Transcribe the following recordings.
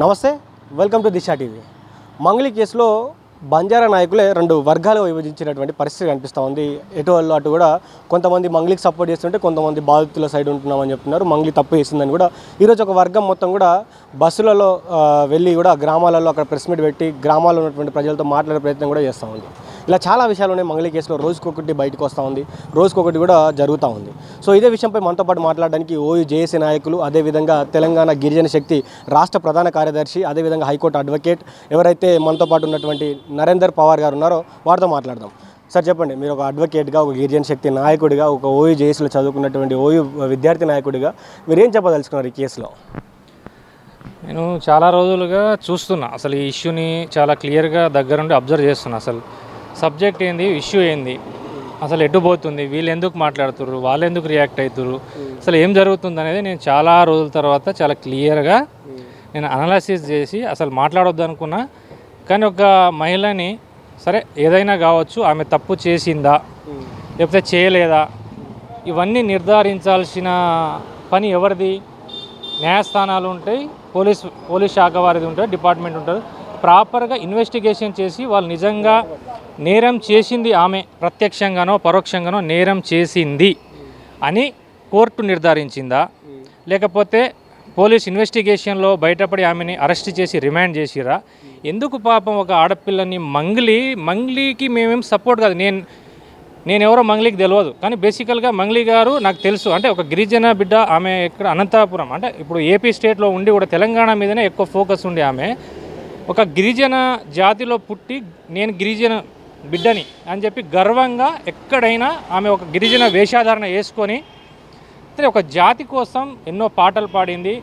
నమస్తే, welcome to Disha TV. మంగళి కేసులో బంజారా నాయకులే రెండు వర్గాలు విభజించినటువంటి పరిస్థితి కనిపిస్తూ ఉంది. ఎటు వాళ్ళు అటు కూడా కొంతమంది మంగళికి సపోర్ట్ చేస్తుంటే కొంతమంది బాధితుల సైడ్ ఉంటున్నామని చెప్తున్నారు. మంగళి తప్పు చేసిందని కూడా ఈరోజు ఒక వర్గం మొత్తం కూడా బస్సులలో వెళ్ళి కూడా గ్రామాలలో అక్కడ ప్రెస్ మీట్ పెట్టి గ్రామాల్లో ఉన్నటువంటి ప్రజలతో మాట్లాడే ప్రయత్నం కూడా చేస్తూ ఉంది. ఇలా చాలా విషయాలు ఉన్నాయి. మంగళి కేసులో రోజుకొకటి బయటకు వస్తూ ఉంది, రోజుకొకటి కూడా జరుగుతూ ఉంది. సో ఇదే విషయంపై మనతో పాటు మాట్లాడడానికి ఓయూ జేఏసీ నాయకులు, అదేవిధంగా తెలంగాణ గిరిజన శక్తి రాష్ట్ర ప్రధాన కార్యదర్శి, అదేవిధంగా హైకోర్టు అడ్వకేట్ ఎవరైతే మనతో పాటు ఉన్నటువంటి నరేందర్ పవార్ గారు ఉన్నారో వారితో మాట్లాడదాం. సార్ చెప్పండి, మీరు ఒక అడ్వకేట్గా, ఒక గిరిజన శక్తి నాయకుడిగా, ఒక ఓయూ జేఏసీలో చదువుకున్నటువంటి ఓయూ విద్యార్థి నాయకుడిగా మీరు ఏం చెప్పదలుచుకున్నారు ఈ కేసులో? నేను చాలా రోజులుగా చూస్తున్నా, అసలు ఈ ఇష్యూని చాలా క్లియర్గా దగ్గరుండి అబ్జర్వ్ చేస్తున్నా. అసలు సబ్జెక్ట్ ఏంది, ఇష్యూ ఏంది, అసలు ఎటు పోతుంది, వీళ్ళు ఎందుకు మాట్లాడుతుర్రు, వాళ్ళు ఎందుకు రియాక్ట్ అవుతుర్రు, అసలు ఏం జరుగుతుంది అనేది నేను చాలా రోజుల తర్వాత చాలా క్లియర్గా నేను అనాలసిస్ చేసి అసలు మాట్లాడొద్దు అనుకున్నా. కానీ ఒక మహిళని, సరే ఏదైనా కావచ్చు, ఆమె తప్పు చేసిందా లేకపోతే చేయలేదా, ఇవన్నీ నిర్ధారించాల్సిన పని ఎవరిది? న్యాయస్థానాలు ఉంటాయి, పోలీస్ శాఖ వారిది ఉంటుంది, డిపార్ట్మెంట్ ఉంటుంది. ప్రాపర్గా ఇన్వెస్టిగేషన్ చేసి వాళ్ళు నిజంగా నేరం చేసింది, ఆమె ప్రత్యక్షంగానో పరోక్షంగానో నేరం చేసింది అని కోర్టు నిర్ధారించిందా, లేకపోతే పోలీస్ ఇన్వెస్టిగేషన్లో బయటపడి ఆమెని అరెస్ట్ చేసి రిమాండ్ చేసిరా? ఎందుకు పాపం ఒక ఆడపిల్లని మంగ్లీకి మేమేం సపోర్ట్ కాదు, నేను ఎవరో మంగ్లీకి తెలియదు, కానీ బేసికల్గా మంగ్లీ గారు నాకు తెలుసు. అంటే ఒక గిరిజన బిడ్డ, ఆమె ఇక్కడ అనంతపురం, అంటే ఇప్పుడు ఏపీ స్టేట్లో ఉండి కూడా తెలంగాణ మీదనే ఎక్కువ ఫోకస్ ఉండి ఆమె ఒక గిరిజన జాతిలో పుట్టి నేను గిరిజన బిడ్డని అని చెప్పి గర్వంగా ఎక్కడైనా ఆమె ఒక గిరిజన వేషాధారణ వేసుకొని ఒక జాతి కోసం ఎన్నో పాటలు పాడింది,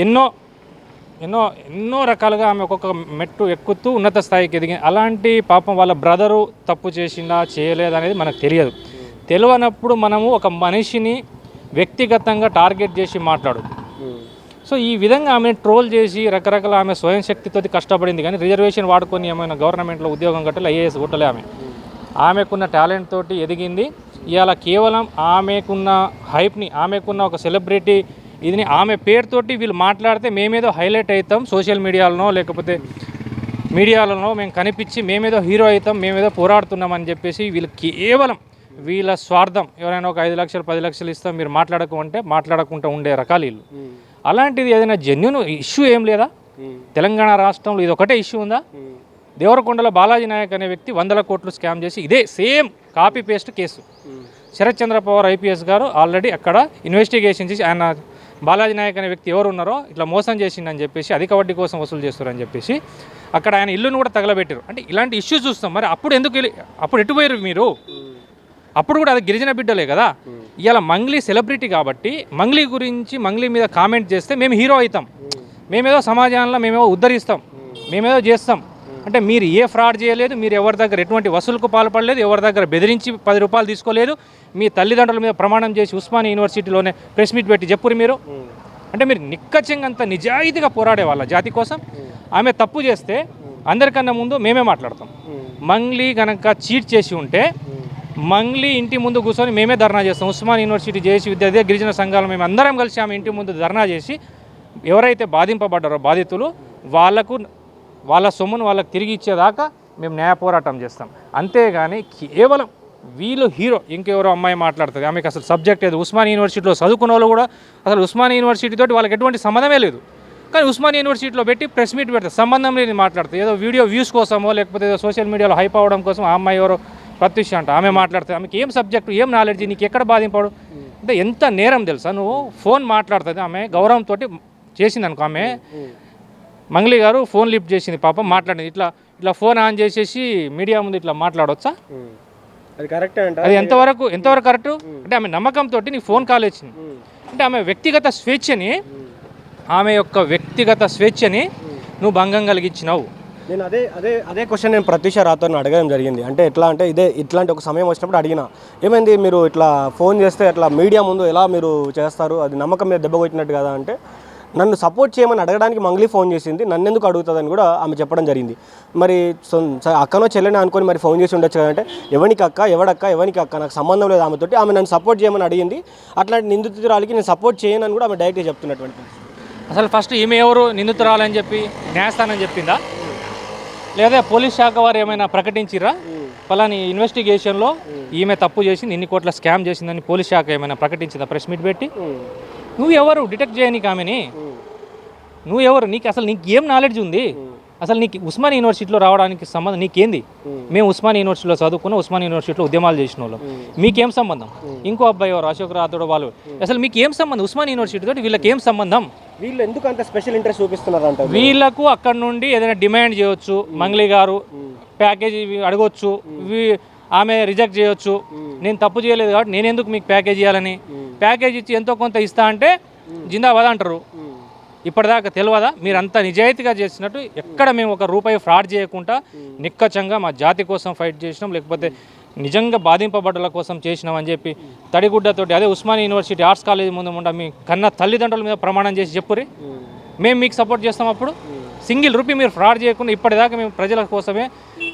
ఎన్నో రకాలుగా ఆమె ఒక్కొక్క మెట్టు ఎక్కుతూ ఉన్నత స్థాయికి ఎదిగింది. అలాంటి పాపం వాళ్ళ బ్రదరు తప్పు చేసిందా చేయలేదా అనేది మనకు తెలియనప్పుడు మనము ఒక మనిషిని వ్యక్తిగతంగా టార్గెట్ చేసి మాట్లాడదు. సో ఈ విధంగా ఆమె ట్రోల్ చేసి రకరకాల ఆమె స్వయం శక్తితో కష్టపడింది, కానీ రిజర్వేషన్ వాడుకొని ఏమైనా గవర్నమెంట్లో ఉద్యోగం కట్టాలి, ఐఏఎస్ కొట్టలే. ఆమెకున్న టాలెంట్ తోటి ఎదిగింది. ఇవాళ కేవలం ఆమెకున్న హైప్ని, ఆమెకున్న ఒక సెలబ్రిటీ ఇదిని ఆమె పేరుతోటి వీళ్ళు మాట్లాడితే మేమేదో హైలైట్ అవుతాం సోషల్ మీడియాలో, లేకపోతే మీడియాలలో మేము కనిపించి మేమేదో హీరో అవుతాం, మేమేదో పోరాడుతున్నామని చెప్పేసి వీళ్ళు కేవలం వీళ్ళ స్వార్థం. ఎవరైనా ఒక 5 లక్షలు 10 లక్షలు ఇస్తాం మీరు మాట్లాడకుండా ఉండే రకాలు వీళ్ళు. అలాంటిది ఏదైనా జెన్యూన్ ఇష్యూ ఏం లేదా? తెలంగాణ రాష్ట్రంలో ఇది ఒకటే ఇష్యూ ఉందా? దేవరకొండలో బాలాజీ నాయక్ అనే వ్యక్తి 100 కోట్లు స్కామ్ చేసి ఇదే same copy paste case. Sharath Chandra Pawar IPS గారు ఆల్రెడీ అక్కడ ఇన్వెస్టిగేషన్ చేసి ఆయన బాలాజీ నాయక్ అనే వ్యక్తి ఎవరు ఉన్నారో ఇట్లా మోసం చేసిందని చెప్పేసి, అధిక వడ్డీ కోసం వసూలు చేస్తారని చెప్పేసి అక్కడ ఆయన ఇల్లును కూడా తగలబెట్టారు. అంటే ఇలాంటి ఇష్యూస్ చూస్తాం. మరి అప్పుడు ఎటు పోయారు మీరు? అప్పుడు కూడా అది గిరిజన బిడ్డలే కదా. ఇవాళ మంగ్లీ సెలబ్రిటీ కాబట్టి మంగ్లీ మీద కామెంట్ చేస్తే మేము హీరో అవుతాం, మేమేదో సమాజంలో మేమేదో ఉద్ధరిస్తాం, మేమేదో చేస్తాం. అంటే మీరు ఏ ఫ్రాడ్ చేయలేదు, మీరు ఎవరి దగ్గర ఎటువంటి వసూలుకు పాల్పడలేదు, ఎవరి దగ్గర బెదిరించి 10 రూపాయలు తీసుకోలేదు, మీ తల్లిదండ్రుల మీద ప్రమాణం చేసి ఉస్మానియా యూనివర్సిటీలోనే ప్రెస్ మీట్ పెట్టి చెప్పురు మీరు. అంటే మీరు నిక్కచ్చంగా అంత నిజాయితీగా పోరాడే వాళ్ళ జాతి కోసం. ఆమె తప్పు చేస్తే అందరికన్నా ముందు మేమే మాట్లాడతాం. మంగ్లీ కనుక చీట్ చేసి ఉంటే మంగ్లీ ఇంటి ముందు కూర్చొని మేమే ధర్నా చేస్తాం. ఉస్మానియా యూనివర్సిటీ జేఏసీ విద్యార్థి గిరిజన సంఘాలు మేము అందరం కలిసి ఆమె ఇంటి ముందు ధర్నా చేసి ఎవరైతే బాధింపబడ్డారో బాధితులు వాళ్ళ సొమ్మును వాళ్ళకి తిరిగి ఇచ్చేదాకా మేము న్యాయ పోరాటం చేస్తాం. అంతేగాని కేవలం వీళ్ళు హీరో, ఇంకెవరో అమ్మాయి మాట్లాడుతుంది, ఆమెకు అసలు సబ్జెక్ట్ లేదు. ఉస్మానియా యూనివర్సిటీలో చదువుకున్న వాళ్ళు కూడా అసలు ఉస్మానియా యూనివర్సిటీ తోటి వాళ్ళకి ఎటువంటి సంబంధమే లేదు, కానీ ఉస్మానియా యూనివర్సిటీలో పెట్టి ప్రెస్ మీట్ పెడతారు, సంబంధం లేని మాట్లాడుతుంది. ఏదో వీడియో వ్యూస్ కోసమో లేకపోతే ఏదో సోషల్ మీడియాలో హైప్ అవ్వడం కోసం ఆ అమ్మాయి ఎవరో ప్రత్యూష అంట ఆమె మాట్లాడుతుంది. ఆమెకి ఏం సబ్జెక్టు, ఏం నాలెడ్జ్, నీకు ఎక్కడ బాధింపడు? అంటే ఎంత నేరం తెలుసా? నువ్వు ఫోన్ మాట్లాడుతుంది, ఆమె గౌరవంతో చేసింది అనుకో. ఆమె మంగ్లీ గారు ఫోన్ లిఫ్ట్ చేసింది, పాపం మాట్లాడింది. ఇట్లా ఫోన్ ఆన్ చేసేసి మీడియా ముందు ఇట్లా మాట్లాడవచ్చా? అది కరెక్ట్ అంటే అది ఎంతవరకు కరెక్ట్? అంటే ఆమె నమ్మకంతో నీకు ఫోన్ కాల్ వచ్చింది అంటే ఆమె యొక్క వ్యక్తిగత స్వేచ్ఛని నువ్వు భంగం కలిగించినావు. నేను అదే క్వశ్చన్ నేను ప్రత్యూష రాథోడ్ని అడగడం జరిగింది. అంటే ఎట్లా అంటే ఇట్లాంటి ఒక సమయం వచ్చినప్పుడు అడిగిన, ఏమైంది మీరు ఇట్లా ఫోన్ చేస్తే అట్లా మీడియా ముందు ఎలా మీరు చేస్తారు, అది నమ్మకం మీద దెబ్బ కొట్టినట్టు కదా అంటే, నన్ను సపోర్ట్ చేయమని అడగడానికి మంగ్లీ ఫోన్ చేసింది, నన్ను ఎందుకు అడుగుతుందని కూడా ఆమె చెప్పడం జరిగింది. మరి అక్కనో చెల్లెని అనుకొని మరి ఫోన్ చేసి ఉండొచ్చు కదంటే, ఎవరికి అక్క నాకు సంబంధం లేదు ఆమెతోటి, ఆమె నన్ను సపోర్ట్ చేయమని అడిగింది, అట్లాంటి నిందితురాలికి నేను సపోర్ట్ చేయనని కూడా ఆమె డైరెక్ట్గా చెప్తున్నటువంటి. అసలు ఫస్ట్ ఈమె ఎవరు నిందితురాలని చెప్పి న్యాయస్థానం చెప్పిందా, లేదా పోలీస్ శాఖ వారు ఏమైనా ప్రకటించిరా పలాని ఇన్వెస్టిగేషన్లో ఈమె తప్పు చేసింది, ఇన్ని కోట్ల స్కామ్ చేసిందని పోలీస్ శాఖ ఏమైనా ప్రకటించిందా ప్రెస్ మీట్ పెట్టి? నువ్వు ఎవరు డిటెక్ట్ చేయనీకి ఆమెని? నువ్వు ఎవరు? నీకు ఏం నాలెడ్జ్ ఉంది? అసలు నీకు ఉస్మానియా యూనివర్సిటీలో రావడానికి సంబంధం నీకేంది? మేము ఉస్మానియా యూనివర్సిటీలో చదువుకున్న, ఉస్మానియా యూనివర్సిటీలో ఉద్యమాలు చేసిన వాళ్ళం, మీకేం సంబంధం? ఇంకో అబ్బాయి ఎవరు అశోక్ రాథోడ్ వాళ్ళు, అసలు మీకు ఏం సంబంధం? ఉస్మానియా యూనివర్సిటీ తోటి వీళ్ళకి ఏం సంబంధం? వీళ్ళు ఎందుకు అంత స్పెషల్ ఇంట్రెస్ట్ చూపిస్తున్నారు అంటే, వీళ్ళకు అక్కడ నుండి ఏదైనా డిమాండ్ చేయొచ్చు, మంగ్లీ గారు ప్యాకేజీ అడగొచ్చు, ఆమె రిజెక్ట్ చేయొచ్చు. నేను తప్పు చేయలేదు కాబట్టి నేను ఎందుకు మీకు ప్యాకేజ్ ఇవ్వాలని, ప్యాకేజ్ ఇచ్చి ఎంతో కొంత ఇస్తా అంటే జిందాబాద్ అంటారు. ఇప్పటిదాకా తెలియదా మీరంతా నిజాయితీగా చేసినట్టు? ఎక్కడ మేము ఒక రూపాయి ఫ్రాడ్ చేయకుండా నిక్కచ్చంగా మా జాతి కోసం ఫైట్ చేసినాం, లేకపోతే నిజంగా బాధింపబడ్డల కోసం చేసినాం అని చెప్పి తడిగుడ్డతోటి అదే ఉస్మానియా యూనివర్సిటీ ఆర్ట్స్ కాలేజ్ ముందు మీ కన్నా తల్లిదండ్రుల మీద ప్రమాణం చేసి చెప్పురి మేము మీకు సపోర్ట్ చేస్తాం. అప్పుడు సింగిల్ రూపీ మీరు ఫ్రాడ్ చేయకుండా ఇప్పటిదాకా మేము ప్రజల కోసమే,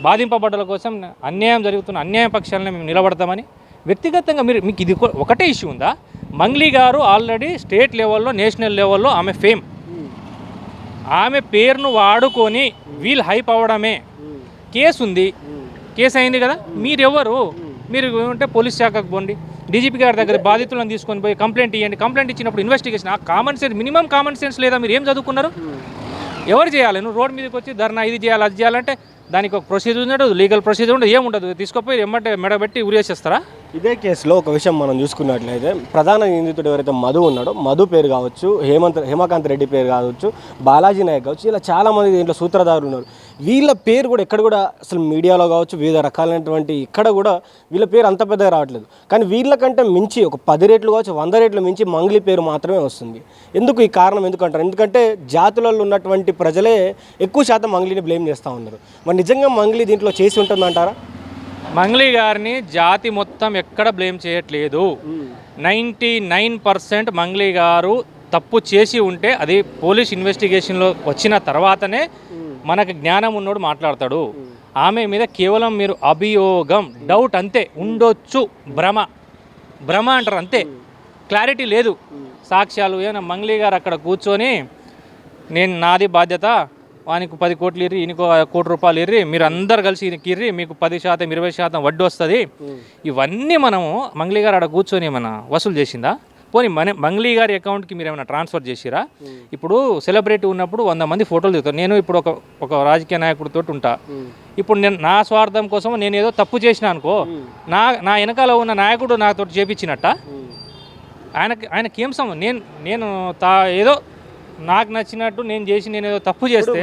బాధింపబడ్డల కోసం, అన్యాయం జరుగుతున్న అన్యాయ పక్షాలనే మేము నిలబడతామని. వ్యక్తిగతంగా మీకు ఇది ఒకటే ఇష్యూ ఉందా? మంగ్లీ గారు ఆల్రెడీ స్టేట్ లెవెల్లో, నేషనల్ లెవెల్లో ఆమె ఫేమ్, ఆమె పేరును వాడుకొని వీళ్ళు హైప్ అవ్వడమే. కేసు ఉంది, కేసు అయింది కదా, మీరెవరు? మీరు ఉంటే పోలీస్ శాఖకు పోండి, డీజీపీ గారి దగ్గర బాధితులను తీసుకొని పోయి కంప్లైంట్ ఇవ్వండి. కంప్లైంట్ ఇచ్చినప్పుడు ఇన్వెస్టిగేషన్, ఆ common sense, minimum common sense లేదా? మీరు ఏం చదువుకున్నారు? ఎవరు చేయాలి? నువ్వు రోడ్ మీదకి వచ్చి ధర్నా ఇది చేయాలి అది చేయాలంటే దానికి ఒక ప్రొసీజర్ ఉండదు, లీగల్ ప్రొసీజర్ ఉండదు, ఏముండదు. తీసుకుపోయి ఎమ్మటే మెడబెట్టి ఉరేసేస్తారా? ఇదే కేసులో ఒక విషయం మనం చూసుకున్నట్లయితే ప్రధాన నిందితుడు ఎవరైతే మధు ఉన్నాడో, మధు పేరు కావచ్చు, హేమకాంత్ రెడ్డి పేరు కావచ్చు, బాలాజీ నాయక్ కావచ్చు, ఇలా చాలామంది దీంట్లో సూత్రధారులు ఉన్నారు. వీళ్ళ పేరు కూడా ఎక్కడ కూడా అసలు మీడియాలో కావచ్చు, వివిధ రకాలైనటువంటి ఇక్కడ కూడా వీళ్ళ పేరు అంత పెద్దగా రావట్లేదు. కానీ వీళ్ళకంటే మించి ఒక 10 రెట్లు కావచ్చు, 100 రెట్లు మించి మంగ్లీ పేరు మాత్రమే వస్తుంది. ఎందుకు ఈ కారణం ఎందుకంటారు? ఎందుకంటే జాతులలో ఉన్నటువంటి ప్రజలే ఎక్కువ శాతం మంగ్లీని బ్లేమ్ చేస్తూ ఉన్నారు. మరి నిజంగా మంగ్లీ దీంట్లో చేసి ఉంటుందంటారా? మంగ్లీ గారిని జాతి మొత్తం ఎక్కడ బ్లేమ్ చేయట్లేదు. 99% మంగ్లీ గారు తప్పు చేసి ఉంటే అది పోలీస్ ఇన్వెస్టిగేషన్లో వచ్చిన తర్వాతనే మనకు జ్ఞానం ఉన్నోడు మాట్లాడతాడు. ఆమె మీద కేవలం మీరు అభియోగం, డౌట్ అంతే, ఉండొచ్చు, భ్రమ అంటారు అంతే, క్లారిటీ లేదు, సాక్ష్యాలు. ఏమైనా మంగ్లీ గారు అక్కడ కూర్చొని నేను నాది బాధ్యత, వానికి 10 కోట్లు ఇర్రి, ఈయనకు 1 కోటి రూపాయలు ఇర్రి, మీరు అందరు కలిసి ఈయనకి ఇర్రి, మీకు 10%, 20% వడ్డీ వస్తుంది, ఇవన్నీ మనము మంగ్లీ గారు అక్కడ కూర్చొని ఏమైనా వసూలు చేసిందా? పోనీ మంగ్లీ గారి అకౌంట్కి మీరు ఏమైనా ట్రాన్స్ఫర్ చేసిరా? ఇప్పుడు సెలబ్రిటీ ఉన్నప్పుడు 100 మంది ఫోటోలు దిగుతారు. నేను ఇప్పుడు ఒక రాజకీయ నాయకుడితో ఉంటా, ఇప్పుడు నేను నా స్వార్థం కోసం నేను ఏదో తప్పు చేసిన అనుకో, నా వెనకాల ఉన్న నాయకుడు నాతో చేపించినట్ట? ఆయనకి ఏం సంబంధం? నేను ఏదో నాకు నచ్చినట్టు నేను ఏదో తప్పు చేస్తే.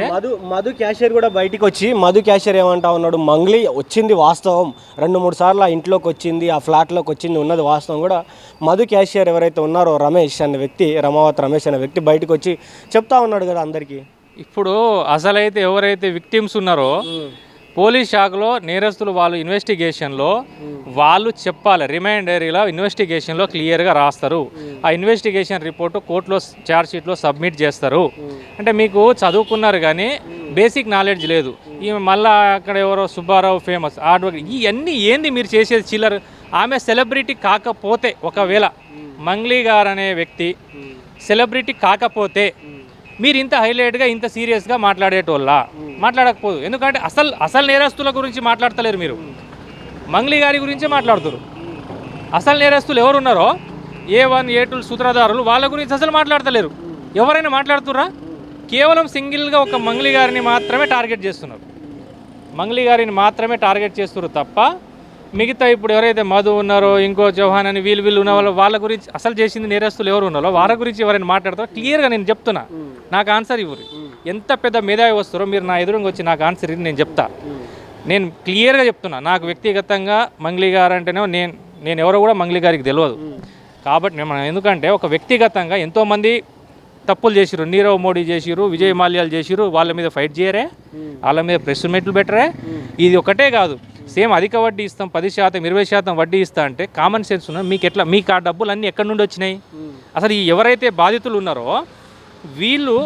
మధు క్యాషియర్ కూడా బయటికి వచ్చి మధు క్యాషియర్ ఏమంటా ఉన్నాడు, మంగ్లీ వచ్చింది వాస్తవం, 2-3 సార్లు ఆ ఇంట్లోకి వచ్చింది, ఆ ఫ్లాట్లోకి వచ్చింది, ఉన్నది వాస్తవం కూడా. మధు క్యాషియర్ ఎవరైతే ఉన్నారో రమేష్ అనే వ్యక్తి, రమావత్ రమేష్ అనే వ్యక్తి బయటకు వచ్చి చెప్తా ఉన్నాడు కదా అందరికీ. ఇప్పుడు అసలైతే ఎవరైతే విక్టిమ్స్ ఉన్నారో పోలీస్ శాఖలో నేరస్తులు వాళ్ళు ఇన్వెస్టిగేషన్లో వాళ్ళు చెప్పాలి, రిమైండ్ డైరీలో ఇన్వెస్టిగేషన్లో క్లియర్గా రాస్తారు. ఆ ఇన్వెస్టిగేషన్ రిపోర్టు కోర్టులో ఛార్జ్షీట్లో సబ్మిట్ చేస్తారు. అంటే మీకు చదువుకున్నారు కానీ బేసిక్ నాలెడ్జ్ లేదు. ఈమె మళ్ళీ అక్కడ ఎవరో సుబ్బారావు ఫేమస్ అడ్వకేట్, ఇవన్నీ ఏంది మీరు చేసేది చిల్లర్? ఆమె సెలబ్రిటీ కాకపోతే, ఒకవేళ మంగ్లీ గారు అనే వ్యక్తి సెలబ్రిటీ కాకపోతే మీరు ఇంత హైలైట్గా ఇంత సీరియస్గా మాట్లాడేటోళ్ళ? మాట్లాడకపోదు. ఎందుకంటే అసలు నేరస్తుల గురించి మాట్లాడతలేరు మీరు, మంగ్లీ గారి గురించే మాట్లాడుతారు. అసలు నేరస్తులు ఎవరున్నారో A1, A2 సూత్రధారులు, వాళ్ళ గురించి అసలు మాట్లాడతలేరు. ఎవరైనా మాట్లాడుతుర్రా? కేవలం సింగిల్గా ఒక మంగ్లీ గారిని మాత్రమే టార్గెట్ చేస్తున్నారు. మంగ్లీ గారిని మాత్రమే టార్గెట్ చేస్తున్నారు తప్ప మిగతా ఇప్పుడు ఎవరైతే మధు ఉన్నారో, ఇంకో చౌహాన్ అని వీళ్ళు ఉన్న వాళ్ళ గురించి, అసలు చేసింది నేరస్తులు ఎవరు ఉన్నారో వాళ్ళ గురించి ఎవరైనా మాట్లాడతారో? క్లియర్గా నేను చెప్తున్నా, నాకు ఆన్సర్ ఇవ్వరు. ఎంత పెద్ద మేధావి వస్తారో మీరు నా ఎదురుగా వచ్చి నాకు ఆన్సర్ ఇవ్వరు, నేను చెప్తా. నేను క్లియర్గా చెప్తున్నా, నాకు వ్యక్తిగతంగా మంగ్లీ గారు అంటేనే నేను ఎవరో కూడా మంగ్లీ గారికి తెలియదు. కాబట్టి మనం ఎందుకంటే ఒక వ్యక్తిగతంగా ఎంతోమంది తప్పులు చేసిరు, నీరవ్ మోడీ చేసిరు, విజయ్ మాల్యాలు చేసిరు, వాళ్ళ మీద ఫైట్ చేయరే, వాళ్ళ మీద ప్రెస్ మీట్లు పెట్టరే. ఇది ఒకటే కాదు, సేమ్ అధిక వడ్డీ ఇస్తాం, 10%, 20% వడ్డీ ఇస్తా అంటే కామన్ సెన్స్ ఉన్నా మీకు ఆ డబ్బులు అన్నీ ఎక్కడి నుండి వచ్చినాయి? అసలు ఎవరైతే బాధితులు ఉన్నారో వీళ్ళు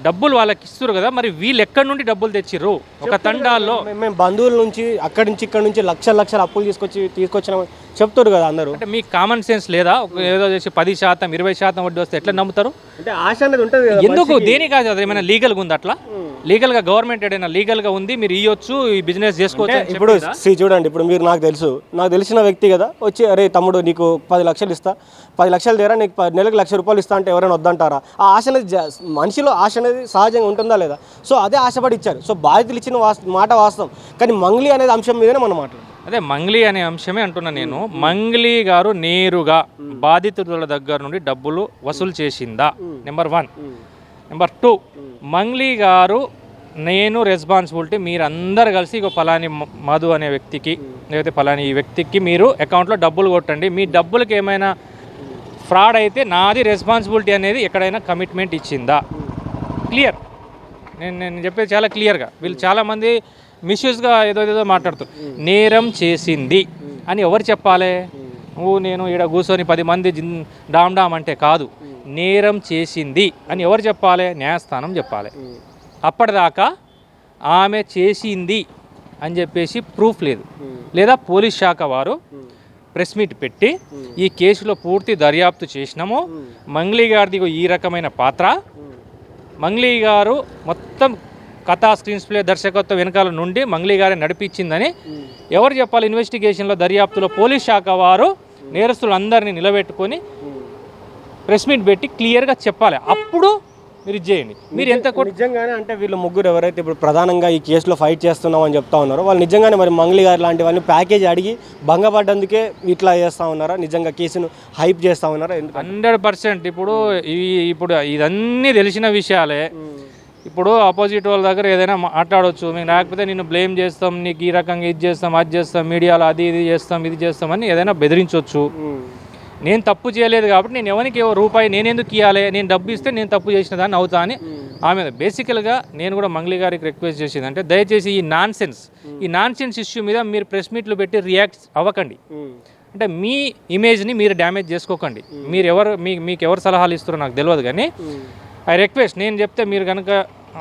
డబ్బులు వాళ్ళకి ఇస్తారు కదా, మరి వీళ్ళు ఎక్కడి నుండి డబ్బులు తెచ్చిర్రు? ఒక తండాల్లో మేము బంధువుల నుంచి అక్కడి నుంచి ఇక్కడ నుంచి లక్షల లక్షల అప్పులు తీసుకొచ్చిన చెప్తారు కదా అందరూ. అంటే మీకు కామన్ సెన్స్ లేదా? ఏదో చేసి 10% 20% వడ్డీ వస్తే ఎట్లా నమ్ముతారు? అంటే ఆశ అనేది ఉంటుంది కదా. ఎందుకు? దేని కాదు, అది ఏమైనా లీగల్గా ఉంది? అట్లా లీగల్గా గవర్నమెంట్ ఏదైనా లీగల్గా ఉంది, మీరు ఇవ్వచ్చు, ఈ బిజినెస్ చేసుకోవచ్చు అని ఇప్పుడు చూడండి, ఇప్పుడు మీరు నాకు తెలిసిన వ్యక్తి కదా, వచ్చి అరే తమ్ముడు నీకు 10 లక్షలు ఇస్తా, 10 లక్షలు తీరా నీకు నెలకు ₹1,00,000 ఇస్తా అంటే ఎవరైనా వద్దంటారా? ఆ ఆశ అనేది మనిషిలో ఆశ అనేది సహజంగా ఉంటుందా లేదా? సో అదే ఆశపడి ఇచ్చారు. సో బాధితులు ఇచ్చిన మాట వాస్తవం, కానీ మంగ్లీ అనేది అంశం మీదనే మనం మాట్లాడుతాం. అదే మంగ్లీ అనే అంశమే అంటున్నా నేను. మంగ్లీ గారు నేరుగా బాధితుల దగ్గర నుండి డబ్బులు వసూలు చేసిందా? నెంబర్ 1. నెంబర్ 2, మంగ్లీ గారు నేను రెస్పాన్సిబిలిటీ, మీరు అందరు కలిసి ఇక పలాని మధు అనే వ్యక్తికి లేకపోతే పలాని ఈ వ్యక్తికి మీరు అకౌంట్లో డబ్బులు కొట్టండి, మీ డబ్బులకి ఏమైనా ఫ్రాడ్ అయితే నాది రెస్పాన్సిబిలిటీ అనేది ఎక్కడైనా కమిట్మెంట్ ఇచ్చిందా? క్లియర్. నేను చెప్పేది చాలా క్లియర్గా. వీళ్ళు చాలామంది మిస్యూజ్గా ఏదో మాట్లాడుతారు. నేరం చేసింది అని ఎవరు చెప్పాలి? నేను ఈడ కూర్చొని 10 మంది డామ్ అంటే కాదు. నేరం చేసింది అని ఎవరు చెప్పాలి? న్యాయస్థానం చెప్పాలి. అప్పటిదాకా ఆమె చేసింది అని చెప్పేసి ప్రూఫ్ లేదు. లేదా పోలీస్ శాఖ వారు ప్రెస్ మీట్ పెట్టి ఈ కేసులో పూర్తి దర్యాప్తు చేసినాము, మంగ్లీ గారిది ఈ రకమైన పాత్ర, మంగ్లీ గారు మొత్తం కథా స్క్రీన్స్ ప్లే దర్శకత్వం వెనకాల నుండి మంగ్లీ గారే నడిపించిందని ఎవరు చెప్పాలి? ఇన్వెస్టిగేషన్లో దర్యాప్తులో పోలీస్ శాఖ వారు నేరస్తులందరినీ నిలబెట్టుకొని ప్రెస్ మీట్ పెట్టి క్లియర్గా చెప్పాలి. అప్పుడు మీరు చేయండి. మీరు ఎంత నిజంగానే అంటే వీళ్ళు ముగ్గురు ఎవరైతే ఇప్పుడు ప్రధానంగా ఈ కేసులో ఫైట్ చేస్తున్నాం అని చెప్తా ఉన్నారో వాళ్ళు నిజంగానే మరి మంగ్లీ గారు లాంటి వాళ్ళని ప్యాకేజ్ అడిగి భంగపడ్డందుకే ఇట్లా చేస్తూ ఉన్నారా? నిజంగా కేసును హైప్ చేస్తూ ఉన్నారా? 100%. ఇప్పుడు ఇదన్నీ తెలిసిన విషయాలే. ఇప్పుడు ఆపోజిట్ వాళ్ళ దగ్గర ఏదైనా మాట్లాడవచ్చు, మేము లేకపోతే నిన్ను బ్లేమ్ చేస్తాం, నీకు ఈ రకంగా ఇది చేస్తాం, అది చేస్తాం, మీడియాలో అది ఇది చేస్తామని ఏదైనా బెదిరించవచ్చు. నేను తప్పు చేయలేదు కాబట్టి నేను ఎవరికి రూపాయి నేనెందుకు ఇవ్వాలి, నేను డబ్బు ఇస్తే నేను తప్పు చేసిన దాన్ని అవుతా అని ఆమె. బేసికల్గా నేను కూడా మంగ్లీ గారికి రిక్వెస్ట్ చేసేది అంటే దయచేసి ఈ నాన్ సెన్స్ ఇష్యూ మీద మీరు ప్రెస్ మీట్లు పెట్టి రియాక్ట్ అవ్వకండి. అంటే మీ ఇమేజ్ని మీరు డ్యామేజ్ చేసుకోకండి. మీకు ఎవరు సలహాలు ఇస్తారో నాకు తెలియదు, కానీ ఐ రిక్వెస్ట్, నేను చెప్తే మీరు కనుక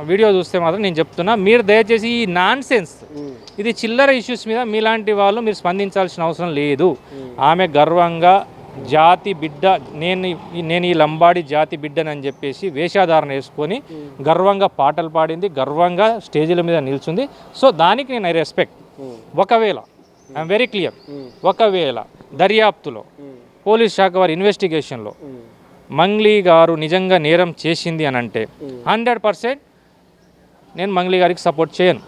వీడియో చూస్తే మాత్రం నేను చెప్తున్నా, మీరు దయచేసి ఈ నాన్ సెన్స్, ఇది చిల్లర ఇష్యూస్ మీద మీలాంటి వాళ్ళు మీరు స్పందించాల్సిన అవసరం లేదు. ఆమె గర్వంగా జాతి బిడ్డ, నేను ఈ లంబాడి జాతి బిడ్డనని చెప్పేసి వేషాధారణ వేసుకొని గర్వంగా పాటలు పాడింది, గర్వంగా స్టేజీల మీద నిల్చుంది. సో దానికి నేను ఐ రెస్పెక్ట్. ఒకవేళ ఐఎమ్ వెరీ క్లియర్, ఒకవేళ దర్యాప్తులో పోలీస్ శాఖ వారి ఇన్వెస్టిగేషన్లో మంగ్లీ గారు నిజంగా నేరం చేసింది అని అంటే 100% నేను మంగ్లీ గారికి సపోర్ట్ చేయను.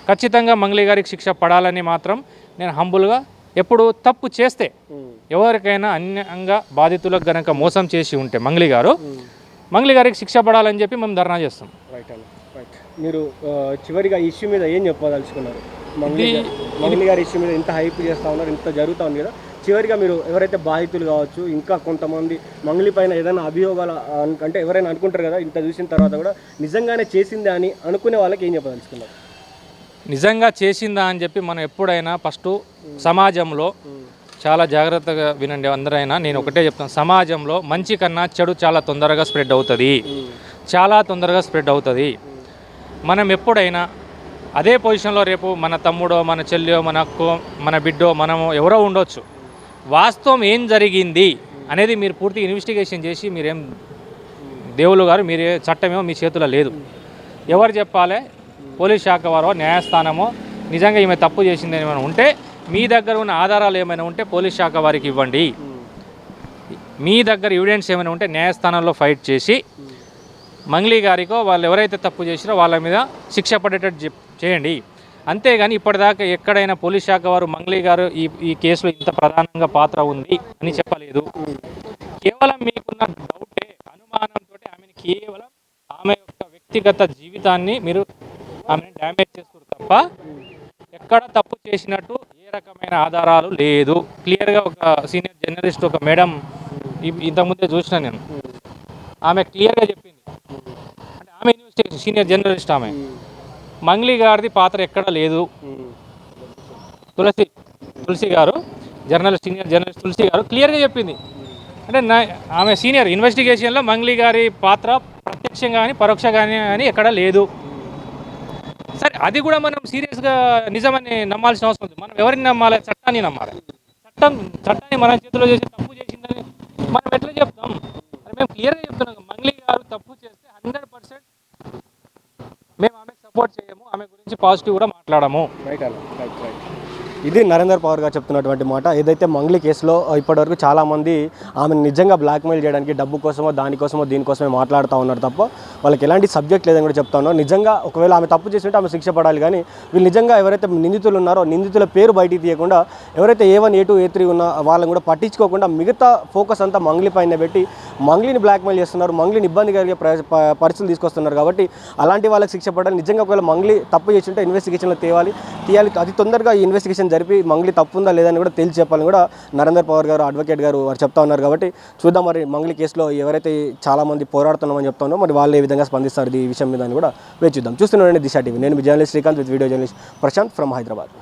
ఖచ్చితంగా మంగ్లీ గారికి శిక్ష పడాలని మాత్రం నేను హంబుల్గా, ఎప్పుడు తప్పు చేస్తే ఎవరికైనా అన్యంగా బాధితులకు గనక మోసం చేసి ఉంటే మంగ్లీ గారికి శిక్ష పడాలని చెప్పి మేము ధర్నా చేస్తాం. మీరు చివరిగా ఈ ఇష్యూ మీద ఏం చెప్పదలుచుకున్నారు? మంగ్లీ గారి ఇష్యూ మీద ఇంత హైప్ చేస్తూ ఉన్నారు, ఇంత జరుగుతూ ఉంది కదా, చివరిగా మీరు ఎవరైతే బాధితులు కావచ్చు, ఇంకా కొంతమంది మంగ్లీ పైన ఏదైనా అభియోగాలు అంటే ఎవరైనా అనుకుంటారు కదా, ఇంత చూసిన తర్వాత కూడా నిజంగానే చేసిందా అని అనుకునే వాళ్ళకి ఏం చెప్పదలుచుకున్నారు? నిజంగా చేసిందా అని చెప్పి మనం ఎప్పుడైనా ఫస్ట్ సమాజంలో చాలా జాగ్రత్తగా వినండి అందరైనా. నేను ఒకటే చెప్తాను, సమాజంలో మంచి కన్నా చెడు చాలా తొందరగా స్ప్రెడ్ అవుతుంది. మనం ఎప్పుడైనా అదే పొజిషన్లో రేపు మన తమ్ముడో, మన చెల్లియో, మన అక్కో, మన బిడ్డో, మనము ఎవరో ఉండొచ్చు. వాస్తవం ఏం జరిగింది అనేది మీరు పూర్తిగా ఇన్వెస్టిగేషన్ చేసి, మీరేం దేవుళ్ళు గారు, మీరే చట్టమేమో మీ చేతిలో లేదు. ఎవరు చెప్పాలి? పోలీస్ శాఖ వారో న్యాయస్థానమో నిజంగా ఈమె తప్పు చేసింది ఏమైనా ఉంటే, మీ దగ్గర ఉన్న ఆధారాలు ఏమైనా ఉంటే పోలీస్ శాఖ వారికి ఇవ్వండి. మీ దగ్గర ఎవిడెన్స్ ఏమైనా ఉంటే న్యాయస్థానంలో ఫైట్ చేసి మంగ్లీ గారికో వాళ్ళు ఎవరైతే తప్పు చేసిరో వాళ్ళ మీద శిక్ష పడేటట్టు చేయండి. అంతేగాని ఇప్పటిదాకా ఎక్కడైనా పోలీస్ శాఖ వారు మంగ్లీ గారు ఈ కేసులో ఇంత ప్రధానంగా పాత్ర ఉంది అని చెప్పలేదు. కేవలం మీకున్న డౌటే, అనుమానంతో ఆమెను కేవలం ఆమె యొక్క వ్యక్తిగత జీవితాన్ని మీరు ఆమెను డ్యామేజ్ చేస్తారు తప్ప ఎక్కడ తప్పు చేసినట్టు ఏ రకమైన ఆధారాలు లేదు. క్లియర్గా ఒక సీనియర్ జర్నలిస్ట్, ఒక మేడం ఇంతకుముందే చూసిన నేను, ఆమె క్లియర్గా చెప్పింది. అంటే ఆమె ఇన్వెస్టిగేషన్ సీనియర్ జర్నలిస్ట్, ఆమె మంగ్లీ గారిది పాత్ర ఎక్కడ లేదు. తులసి గారు సీనియర్ జర్నలిస్ట్ తులసి గారు క్లియర్గా చెప్పింది. అంటే ఆమె సీనియర్ ఇన్వెస్టిగేషన్లో మంగ్లీ గారి పాత్ర ప్రత్యక్షంగా కానీ పరోక్షంగా కానీ ఎక్కడ లేదు. సరే అది కూడా మనం సీరియస్గా నిజమని నమ్మాల్సిన అవసరం ఉంది. మనం ఎవరిని నమ్మాలి? చట్టాన్ని నమ్మాలి. చట్టాన్ని మన చేతిలో చేసి తప్పు చేసిందని మనం ఎట్లా చెప్తాం? అది మేము క్లియర్గా చెప్తున్నాం. మంగ్లీ గారు తప్పు చేస్తే 100% మేము ఆమెకు సపోర్ట్ చేయము, ఆమె గురించి పాజిటివ్ కూడా మాట్లాడము. ఇది నరేందర్ పవార్ గారు చెప్తున్నటువంటి మాట. ఏదైతే మంగ్లీ కేసులో ఇప్పటివరకు చాలామంది ఆమెను నిజంగా బ్లాక్మెయిల్ చేయడానికి డబ్బు కోసమో దానికోసమో దీనికోసమే మాట్లాడుతూ ఉన్నారు తప్ప వాళ్ళకి ఎలాంటి సబ్జెక్ట్ లేదని కూడా చెప్తా ఉన్నారు. నిజంగా ఒకవేళ ఆమె తప్పు చేస్తుంటే ఆమె శిక్ష పడాలి, కానీ వీళ్ళు నిజంగా ఎవరైతే నిందితులు ఉన్నారో నిందితుల పేరు బయటికి తీయకుండా ఎవరైతే A1 A2 A3 ఉన్న వాళ్ళని కూడా పట్టించుకోకుండా మిగతా ఫోకస్ అంతా మంగ్లీ పైన పెట్టి మంగ్లీని బ్లాక్మెయిల్ చేస్తున్నారు, మంగ్లీని ఇబ్బంది కలిగే పరిస్థితులు తీసుకొస్తున్నారు. కాబట్టి అలాంటి వాళ్ళకి శిక్ష పడాలి. నిజంగా ఒకవేళ మంగ్లీ తప్పు చేస్తుంటే ఇన్వెస్టిగేషన్లో తీయాలి. అతి తొందరగా ఈ ఇన్వెస్టిగేషన్ జరిపి మంగ్లీ తప్పు ఉందా లేదని కూడా తేల్చి చెప్పాలని కూడా నరేందర్ పవార్ గారు, అడ్వకేట్ గారు వారు చెప్తా ఉన్నారు. కాబట్టి చూద్దాం మరి మంగ్లీ కేసులో ఎవరైతే చాలామంది పోరాడుతున్నామని చెప్తా ఉన్నారో మరి వాళ్ళు ఏ విధంగా స్పందిస్తారు ఈ విషయం మీద అని కూడా వేచి చూద్దాం. చూస్తున్నానండి దిశ టీవీ. నేను మీ journalist Srikanth with video journalist Prashanth from Hyderabad.